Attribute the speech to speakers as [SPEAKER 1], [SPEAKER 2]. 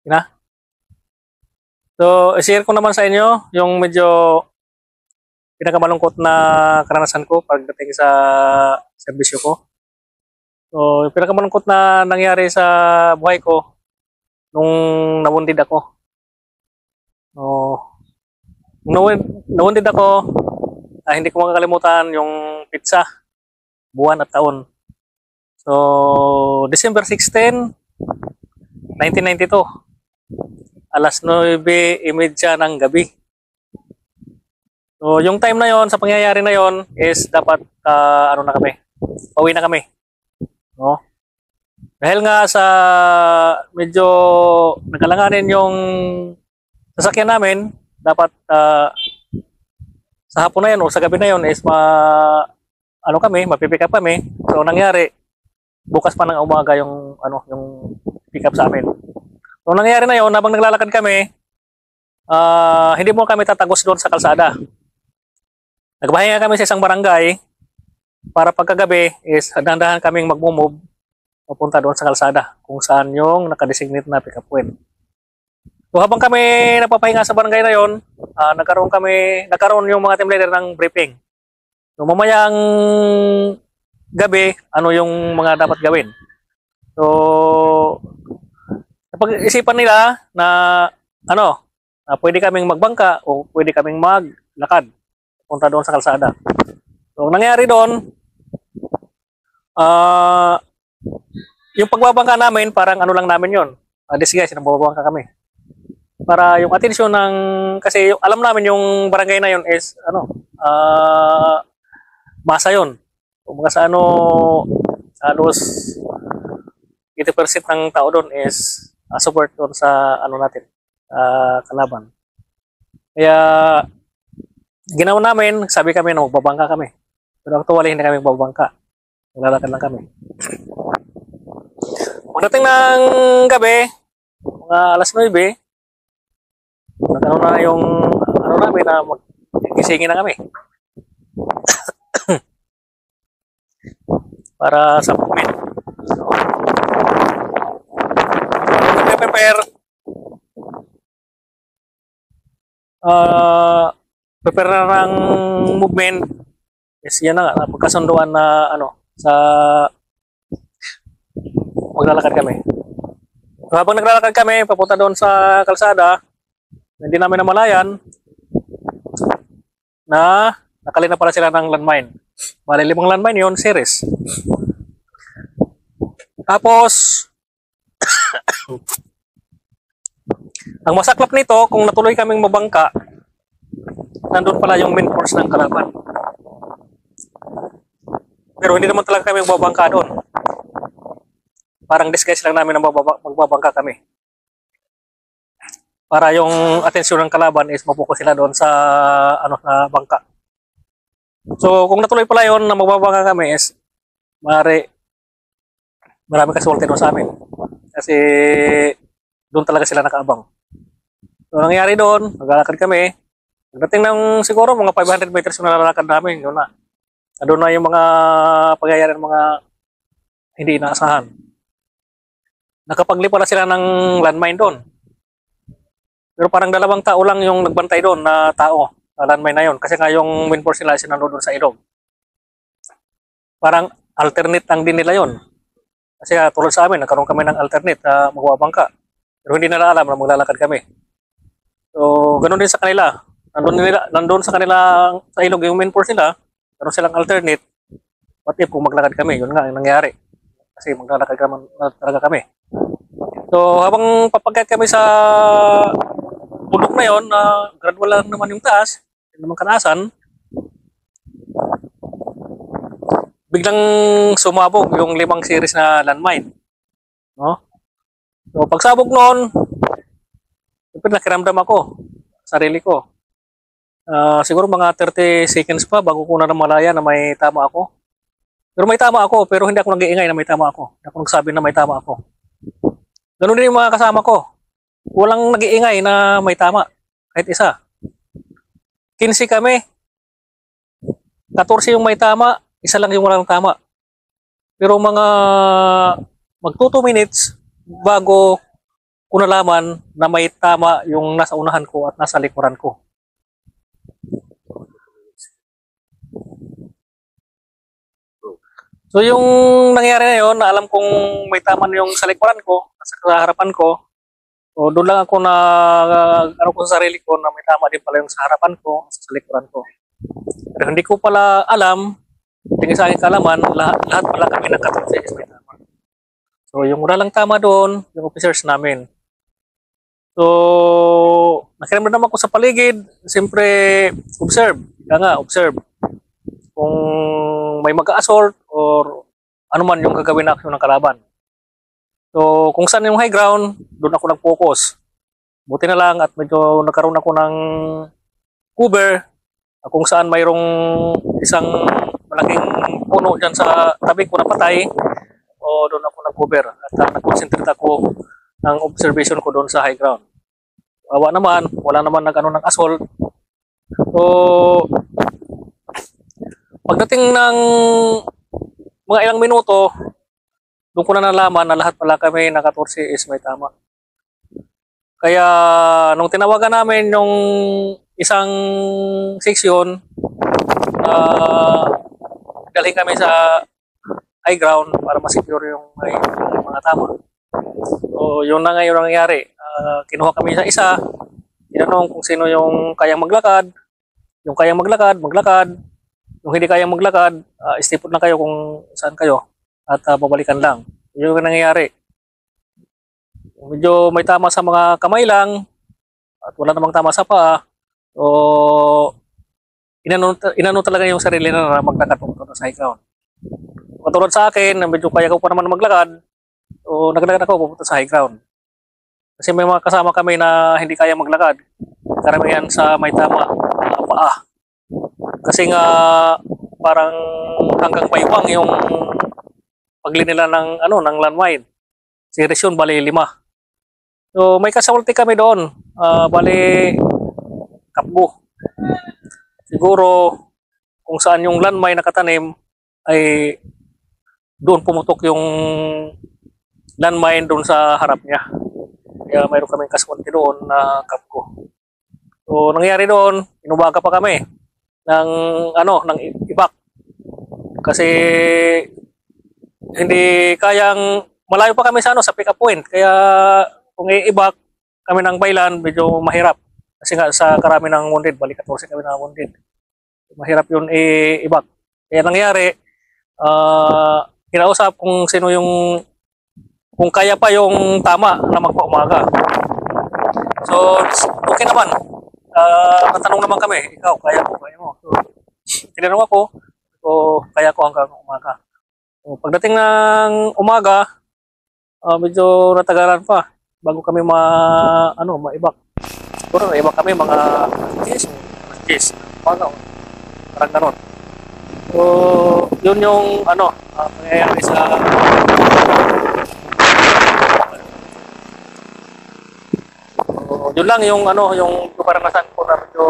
[SPEAKER 1] Na? So, i-share ko naman sa inyo yung medyo pinakamalungkot na karanasan ko pagdating sa serbisyo ko. So, yung pinakamalungkot na nangyari sa buhay ko nung nawundid ako. So, nawundid ako, hindi ko makakalimutan yung pizza, buwan at taon. So, December 16, 1992, alas 9:30 ng gabi. So, yung time na yon, sa pangyayari na yon is dapat ano na kami, pauwi na kami. No? Dahil nga sa medyo nakalanganin yung sasakyan namin, dapat sa hapon na yun o sa gabi na yun is mapipick up kami. So, nangyari, bukas pa ng umaga yung pick up sa amin. So, nangyari na yun, habang naglalakad kami, hindi mo kami tatagos doon sa kalsada. Nagbahinga kami sa isang barangay para pagkagabi is dahan-dahan kaming mag-move papunta doon sa kalsada kung saan yung nakadesignate na pick up point. So habang kami napapahinga sa barangay na yon, nagkaroon yung mga team leader ng briefing. So mamayang gabi, ano yung mga dapat gawin. So napag-isipan nila na pwede kaming magbangka o pwede kaming maglakad punta doon sa kalsada. So, nangyari doon, yung pagbabangka namin, parang ano lang namin yun. Disguise, nagbabangka kami. Para yung atensyon kasi alam namin yung barangay na yun is, masa yun. Kung sa halos 80% ng tao doon is support doon sa natin, kalaban. Kaya, ginawa namin, sabi kami na magbabangka kami. Pero actually, hindi kami magbabangka. Maglalakad lang kami. Pagdating ng gabi, mga alas 9, nagkaroon na yung namin na magisingin na kami. Para sa movement. So, prepare na ng movement is yan na nga, pagkasunduan na sa maglalakad kami. So, habang naglalakad kami papunta doon sa kalsada, hindi namin namalayan na nakali na pala sila ng landmine. Bali 5 landmine yun, series. Tapos ang masaklap nito, kung natuloy kaming mabangka, nandun pala yung main force ng kalaban. Pero hindi naman talaga kami magbabangka doon. Parang disguise lang namin na magbabangka kami. Para yung atensyon ng kalaban is mapokus sila doon sa na bangka. So kung natuloy pala yun na magbabangka kami is marami kasuwalty doon sa amin. Kasi doon talaga sila nakaabang. So nangyari doon, naglalakad kami. Pagdating ng siguro mga 500 meters yung nalalakad namin, yun na. Doon na yung mga pangyayari ng mga hindi inaasahan. Nakapagli pala sila ng landmine doon. Pero parang 2 tao lang yung nagbantay doon na tao, landmine na yun. Kasi nga yung main force nila sinando doon sa ilog. Parang alternate ang din nila yun. Kasi tulad sa amin, nagkaroon kami ng alternate na magbabangka. Pero hindi nila alam na maglalakad kami. So, ganun din sa kanila. Nandun sa kanila sa ilog yung main force nila, meron silang alternate. What if kung maglakad kami? Yun nga ang nangyari. Kasi maglalakad talaga kami. So, habang papagkat kami sa bundok na yon, gradual lang naman yung taas, hindi naman kanaasan, biglang sumabog yung 5 series na landmine. No? So, pagsabog noon, nakiramdam ako, sarili ko. Siguro mga 30 seconds pa bago ko na namalaya na may tama ako. Pero may tama ako, pero hindi ako nag-iingay na may tama ako. Hindi ako nagsabi na may tama ako. Ganun din yung mga kasama ko. Walang nag-iingay na may tama. Kahit isa. 15 kami. 14 yung may tama, isa lang yung walang tama. Pero mga mag 2 minutes bago ko nalaman na may tama yung nasa unahan ko at nasa likuran ko. So yung nangyari na yun, na alam kong may tama na yung sa likuran ko, sa harapan ko, so doon lang ako na ano ko sa sarili ko na may tama din pala yung sa harapan ko, sa likuran ko. Pero hindi ko pala alam, tingin sa aking kalaman, lahat pala kami ng 14 is may tama. So yung wala lang tama doon, yung officers namin. So nakiramdam ako sa paligid, siyempre observe, observe. Kung may mag-assault or ano man yung gagawin na aksyon ng kalaban. So kung saan yung high ground, doon ako nag-focus. Buti na lang at medyo nagkaroon ako ng cover kung saan mayroong isang malaking puno dyan sa tabi ko na patay, o doon ako nag-cover at nag-concentrate ako ng observation ko doon sa high ground. Awa naman, wala naman nag-ano ng assault. So pagdating ng mga ilang minuto, doon ko na nalaman na lahat pala kami na 14 is may tama. Kaya nung tinawagan namin yung isang seksyon na dalhin kami sa high ground para ma-secure yung may mga tama. So yun na ngayon nangyari. Kinuha kami sa isa, tinanong kung sino yung kayang maglakad. Yung kayang maglakad, maglakad. Yung hindi kayang maglakad, istipot lang kayo kung saan kayo at babalikan lang. Yun yung nangyayari. Medyo may tama sa mga kamay lang at wala namang tama sa paa. So, inano talaga yung sarili na maglakad pumunta sa high ground. Katulad sa akin, medyo kaya ko pa naman maglakad, so naglakad ako pupunta sa high ground. Kasi may mga kasama kami na hindi kaya maglakad. Karamihan sa may tama paa. Kasi nga parang hanggang paywang yung pagli nila ng ng landmine. Si Resyon bali 5. So may casualty kami doon. Bali Kapgo. Siguro kung saan yung landmine nakatanim ay doon pumutok yung landmine doon sa harap niya. Kaya mayroon kaming casualty doon na Kapgo. So nangyari doon, inubaga pa kami ng ng ibak kasi hindi kayang malayo pa kami sa sa pick up point, kaya kung i-ibak kami ng baylan medyo mahirap kasi nga sa karami ng wounded, balik 14 kami na wounded, mahirap yun i-ibak. Kaya nangyari, kinausap kung sino yung kung kaya pa yung tama na magpaumaga. So okay naman. Natanong naman kami, ikaw, kaya mo. So, tinanong ako, so, kaya ko hanggang umaga. So, pagdating ng umaga, medyo natagalan pa bago kami maibak. Siguro naibak kami mga yes, umaga, parang ganon. So, yun yung nangyayari sa yun lang yung yung karanasan ko na medyo